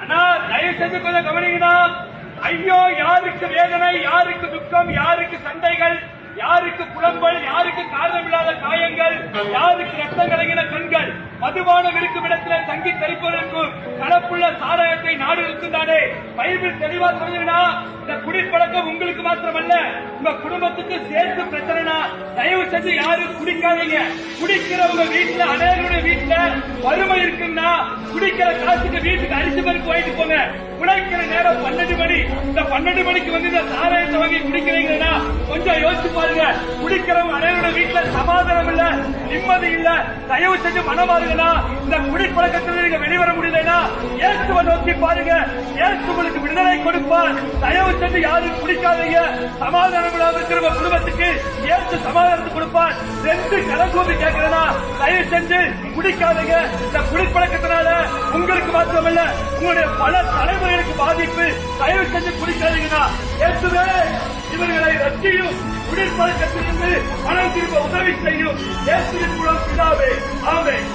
அண்ணா தயவு செஞ்சு கொஞ்சம் கவனிங்கண்ணா. ஐயோ, யாருக்கு வேதனை, யாருக்கு துக்கம், யாருக்கு சண்டைகள், யாருக்கு புலம்பல், யாருக்கு காரணமில்லாத காயங்கள், யாருக்கு ரத்தம் கலங்கின கண்கள், மதுபானம் இருக்கும் இடத்தில் தங்கி கழிப்பதற்கு கலப்புள்ள சாராயத்தை நாடு இருக்குந்தானே. பைபிள் தெளிவா சொல்லுங்கண்ணா, இந்த குடிப்பழக்கம் உங்களுக்கு மாத்திரமல்ல, உங்க குடும்பத்துக்கு சேர்த்து பிரச்சனைனா தயவு செஞ்சு யாரும் குடிக்காதீங்க. குடிக்கிறவங்க வீட்டுல, அனைவருடைய வீட்டுல வறுமை இருக்குன்னா குடிக்கிற காசுக்கு வீட்டுக்கு அரிசி பருப்பு வாங்கிட்டு போங்க. குடிக்கிற நேரம் 12 மணி, இந்த 12 மணிக்கு வந்து இந்த சாராயத்தை வாங்கி குடிக்கிறீங்கன்னா கொஞ்சம் யோசிச்சு பாருங்க. குடிக்கிறவங்க அனைவருடைய வீட்டுல சமாதானம் இல்ல, நிம்மதி இல்ல. தயவு செஞ்சு மனமாறுங்கன்னா இந்த குடிப்பழக்கத்தில் நீங்க வெளிவர முடியலன்னா இயேசுவை நோக்கி பாருங்க. இயேசு உங்களுக்கு விடுதலை கொடுப்பார். தயவு செஞ்சு யாரும் குடிக்காதீங்க. சமாதானம் இல்லாம இருக்கிற குடும்பத்துக்கு இயேசு சமாதானத்தை கொடுப்பார். 2 கலங்கூபி கேட்கிறேன்னா தயவு செஞ்சு குடிக்காதீங்க. இந்த குடிப்பழக்கத்தினால உங்களுக்கு மாத்திரமல்ல, உங்களுடைய பல தலைமுறைகளுக்கு பாதிப்பு. தயவு செஞ்சு குடிக்காதீங்கன்னா இயேசுவே இவர்களை ரட்சியும், குடிப்பழக்கத்திலிருந்து மனம் திரும்ப உதவி செய்யும். இயேசுவின் மூலம் பிதாவே, ஆமென்.